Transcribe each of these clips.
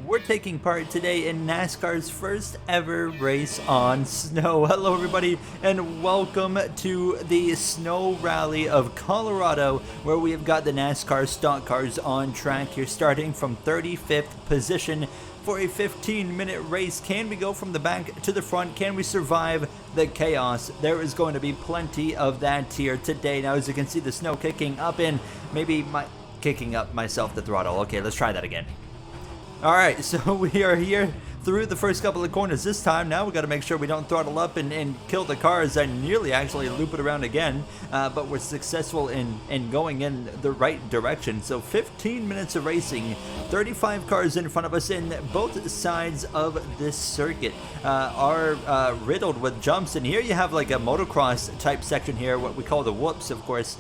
we're taking part today in NASCAR's first ever race on snow. Hello everybody and welcome to the Snow Rally of Colorado, where we have got the NASCAR stock cars on track here, starting from 35th position for a 15-minute race. Can we go from the back to the front? Can we survive the chaos? There is going to be plenty of that here today. Now, as you can see, the snow kicking up in, kicking up myself the throttle. Okay, let's try that again. All right, so we are here through the first couple of corners this time. Now we got to make sure we don't throttle up and kill the cars. I nearly actually loop it around again, but we're successful in going in the right direction. So 15 minutes of racing, 35 cars in front of us, in both sides of this circuit are riddled with jumps. And here you have like a motocross type section here, what we call the whoops, of course,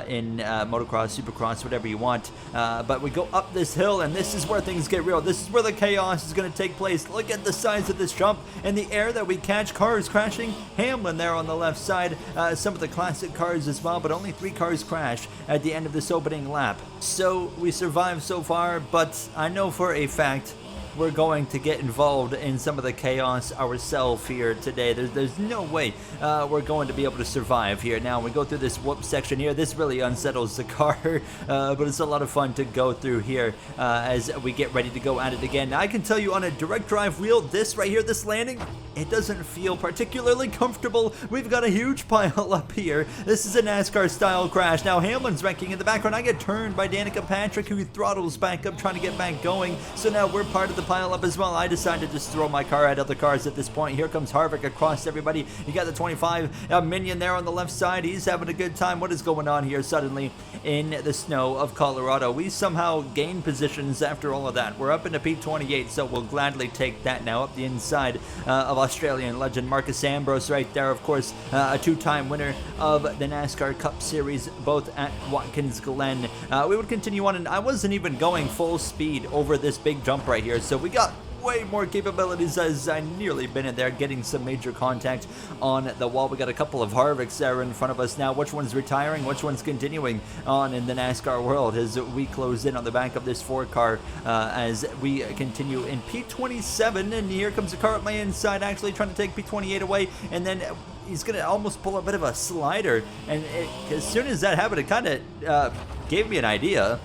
in motocross, supercross, whatever you want. But we go up this hill, and this is where things get real. This is where the chaos is going to take place. Look at the size of this jump and the air that we catch. Cars crashing. Hamlin there on the left side. Some of the classic cars as well, but only 3 cars crash at the end of this opening lap. So we survived so far, but I know for a fact we're going to get involved in some of the chaos ourselves here today. There's no way we're going to be able to survive here. Now we go through this whoop section here. This really unsettles the car, but it's a lot of fun to go through here as we get ready to go at it again. Now, I can tell you on a direct drive wheel, this right here, this landing, it doesn't feel particularly comfortable. We've got a huge pile up here. This is a NASCAR style crash. Now Hamlin's wrecking in the background. I get turned by Danica Patrick, who throttles back up trying to get back going. So now we're part of the pile up as well. I decided to just throw my car at other cars at this point. Here comes Harvick across everybody. You got the 25 Minion there on the left side. He's having a good time. What is going on here suddenly in the snow of Colorado? We somehow gain positions after all of that. We're up into P28, so we'll gladly take that now. Up the inside of Australian legend Marcus Ambrose right there, of course, a 2-time winner of the NASCAR Cup Series, both at Watkins Glen. We would continue on, and I wasn't even going full speed over this big jump right here, so we got way more capabilities as I nearly been in there getting some major contact on the wall. We got a couple of Harvicks there in front of us now. Which one's retiring? Which one's continuing on in the NASCAR world as we close in on the back of this 4-car as we continue in P27, and here comes a car at my inside actually trying to take P28 away, and then he's going to almost pull a bit of a slider, and as soon as that happened, it kind of gave me an idea.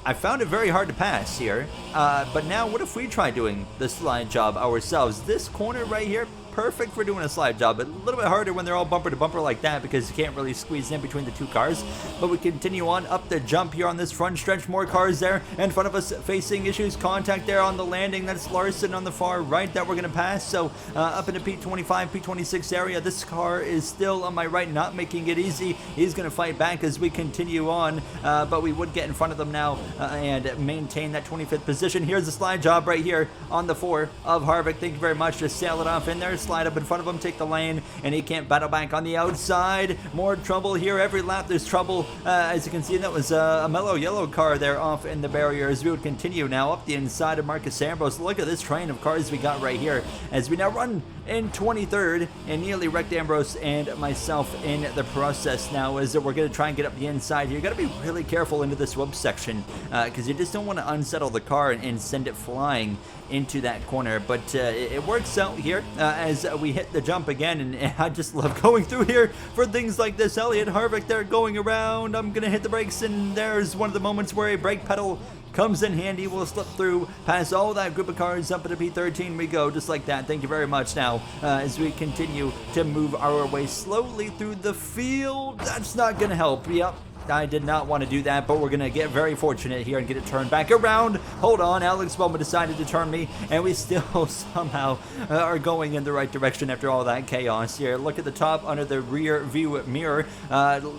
I found it very hard to pass here, but now what if we try doing the slide job ourselves? This corner right here, perfect for doing a slide job, but a little bit harder when they're all bumper to bumper like that because you can't really squeeze in between the 2 cars. But we continue on up the jump here on this front stretch. More cars there in front of us facing issues. Contact there on the landing. That's Larson on the far right that we're going to pass. So up into P25, P26 area. This car is still on my right, not making it easy. He's going to fight back as we continue on, but we would get in front of them now and maintain that 25th position. Here's the slide job right here on the 4 of Harvick. Thank you very much. Just sail it off in there. Slide up in front of him, take the lane, and he can't battle back on the outside. More trouble here. Every lap there's trouble. As you can see, that was a mellow yellow car there off in the barrier as we would continue now up the inside of Marcus Ambrose. Look at this train of cars we got right here as we now run in 23rd and nearly wrecked Ambrose and myself in the process now as we're going to try and get up the inside here. You got to be really careful into this whoop section because you just don't want to unsettle the car and send it flying into that corner, but it works out here as we hit the jump again, and I just love going through here for things like this. Elliott Harvick there going around. I'm gonna hit the brakes, and there's one of the moments where a brake pedal comes in handy. We'll slip through past all that group of cars. Up into P13 we go, just like that. Thank you very much. Now as we continue to move our way slowly through the field, that's not gonna help. Yep, I did not want to do that, but we're going to get very fortunate here and get it turned back around. Hold on, Alex Bowman decided to turn me, and we still somehow are going in the right direction after all that chaos here. Look at the top under the rear view mirror.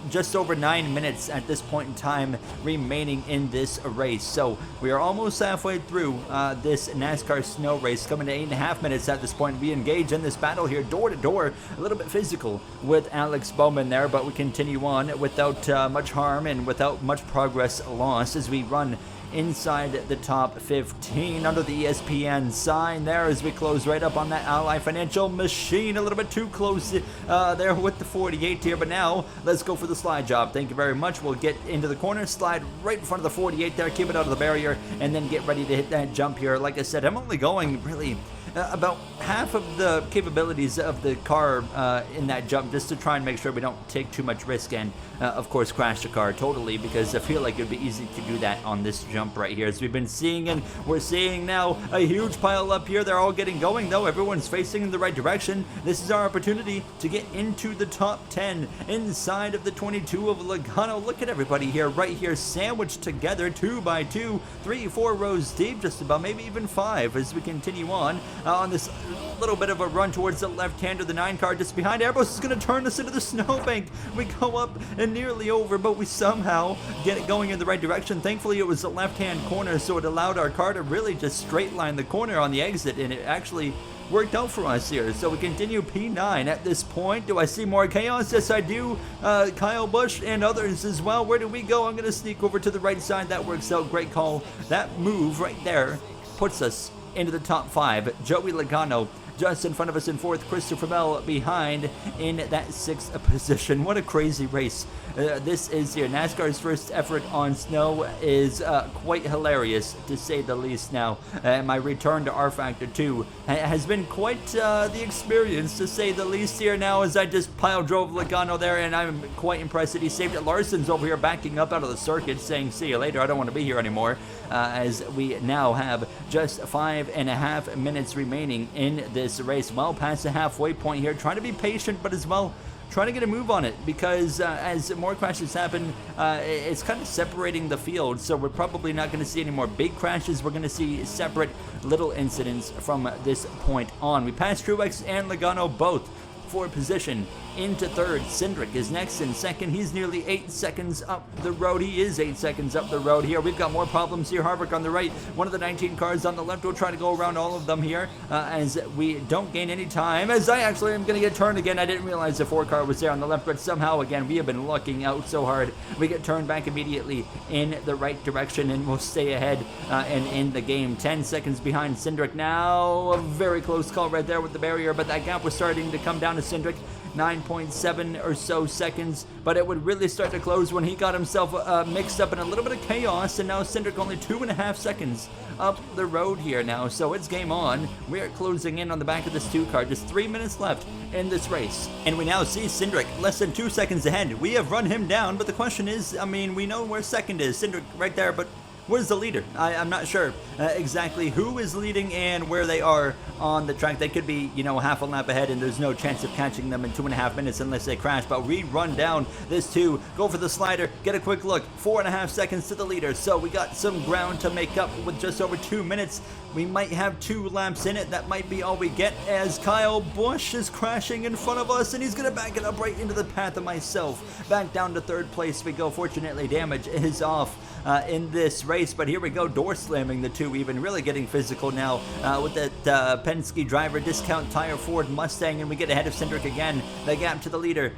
Just over 9 minutes at this point in time remaining in this race. So we are almost halfway through this NASCAR snow race, coming to 8.5 minutes at this point. We engage in this battle here, door to door, a little bit physical with Alex Bowman there, but we continue on without much harm and without much progress lost as we run inside the top 15 under the ESPN sign there as we close right up on that Ally Financial machine. A little bit too close there with the 48 here, but now let's go for the slide job. Thank you very much. We'll get into the corner, slide right in front of the 48 there, keep it out of the barrier, and then get ready to hit that jump here. Like I said, I'm only going really about half of the capabilities of the car in that jump, just to try and make sure we don't take too much risk and of course crash the car totally, because I feel like it would be easy to do that on this jump right here, as we've been seeing. And we're seeing now a huge pile up here. They're all getting going though. Everyone's facing in the right direction. This is our opportunity to get into the top 10 inside of the 22 of Logano. Look at everybody here, right here, sandwiched together 2 by 2, 3, 4 rows deep, just about, maybe even 5 as we continue on this little bit of a run towards the left-hander. The 9 car just behind Airbus is going to turn us into the snowbank. We go up and nearly over, but we somehow get it going in the right direction. Thankfully, it was a left-hand corner, so it allowed our car to really just straight line the corner on the exit, and it actually worked out for us here. So we continue P9 at this point. Do I see more chaos? Yes, I do. Kyle Busch and others as well. Where do we go? I'm going to sneak over to the right side. That works out. Great call. That move right there puts us into the top 5. Joey Logano just in front of us in 4th, Christopher Bell behind in that 6th position. What a crazy race this is here. NASCAR's first effort on snow is quite hilarious, to say the least. Now, my return to R Factor 2 has been quite the experience, to say the least here now, as I just pile drove Logano there, and I'm quite impressed that he saved it. Larson's over here backing up out of the circuit, saying, see you later, I don't want to be here anymore, as we now have just 5.5 minutes remaining in this race, well past the halfway point here. Trying to be patient, but as well trying to get a move on it, because as more crashes happen, it's kind of separating the field, so we're probably not going to see any more big crashes. We're going to see separate little incidents from this point on. We passed Truex and Logano both for position into 3rd. Cindric is next in 2nd. He's nearly 8 seconds up the road. He is 8 seconds up the road here. We've got more problems here. Harvick on the right. One of the 19 cars on the left. We'll try to go around all of them here as we don't gain any time. As I actually am going to get turned again. I didn't realize the 4 car was there on the left, but somehow, again, we have been looking out so hard. We get turned back immediately in the right direction, and we'll stay ahead and in the game. 10 seconds behind Cindric now. A very close call right there with the barrier, but that gap was starting to come down to Cindric. 9.7 or so seconds, but it would really start to close when he got himself mixed up in a little bit of chaos, and now Cindric only 2.5 seconds up the road here now, so it's game on. We are closing in on the back of this 2 car, just 3 minutes left in this race, and we now see Cindric less than 2 seconds ahead. We have run him down, but the question is, I mean, we know where 2nd is, Cindric right there, but where's the leader? I'm not sure exactly who is leading and where they are on the track. They could be, you know, half a lap ahead, and there's no chance of catching them in 2.5 minutes unless they crash. But we run down this 2, go for the slider, get a quick look. 4.5 seconds to the leader. So we got some ground to make up with just over 2 minutes. We might have 2 laps in it. That might be all we get, as Kyle Busch is crashing in front of us, and he's going to back it up right into the path of myself. Back down to 3rd place we go. Fortunately, damage is off in this race, but here we go, door slamming the 2, even really getting physical now with that Penske driver discount tire Ford Mustang, and we get ahead of Cindric again. The gap to the leader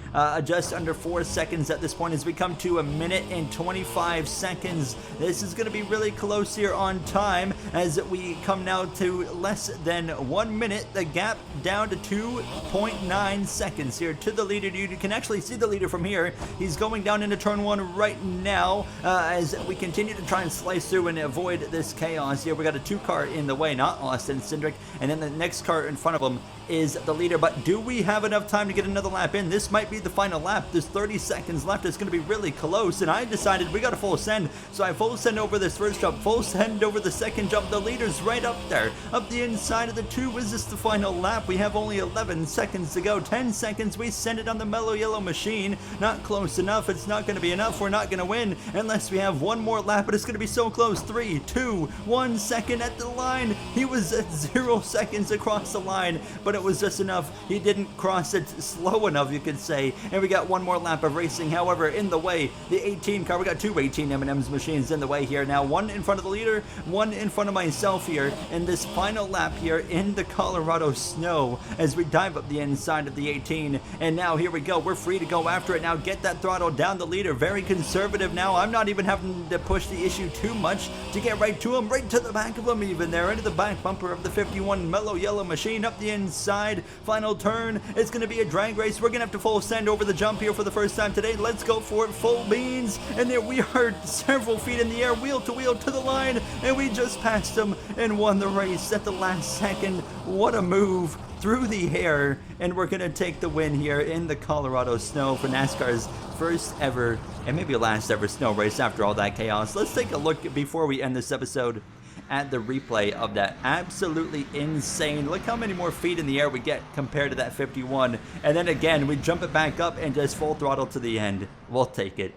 just under 4 seconds at this point as we come to 1 minute and 25 seconds. This is going to be really close here on time as we come now to less than 1 minute. The gap down to 2.9 seconds here to the leader. You can actually see the leader from here. He's going down into turn 1 right now as we continue to try and slice through and avoid this chaos here. We got a 2 car in the way, not Austin Cindric, and then the next car in front of him is the leader. But do we have enough time to get another lap in? This might be the final lap. There's 30 seconds left. It's going to be really close, and I decided we got to full send, so I full send over this first jump, full send over the second jump. The leader's right up there, up the inside of the 2. Is this the final lap? We have only 11 seconds to go. 10 seconds. We send it on the mellow yellow machine. Not close enough. It's not going to be enough. We're not going to win unless we have one more lap, but it's going to be so close. 3, 2, 1 second at the line. He was at 0 seconds across the line, but it was just enough. He didn't cross it slow enough, you could say, and we got one more lap of racing. However, in the way, the 18 car, we got 2 18 M&M's machines in the way here now. 1 in front of the leader, 1 in front of myself here in this final lap here in the Colorado snow as we dive up the inside of the 18. And now here we go. We're free to go after it now. Get that throttle down. The leader very conservative now. I'm not even having to to push the issue too much to get right to him, right to the back of him even there, into the back bumper of the 51 mellow yellow machine, up the inside, final turn. It's going to be a drag race. We're going to have to full send over the jump here for the first time today. Let's go for it, full beans, and there we are, several feet in the air, wheel to the line, and we just passed him and won the race at the last second. What a move through the air, and we're gonna take the win here in the Colorado snow for NASCAR's first ever and maybe last ever snow race after all that chaos. Let's take a look before we end this episode at the replay of that absolutely insane. Look how many more feet in the air we get compared to that 51, and then again we jump it back up and just full throttle to the end. We'll take it.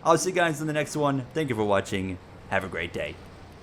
I'll see you guys in the next one. Thank you for watching. Have a great day.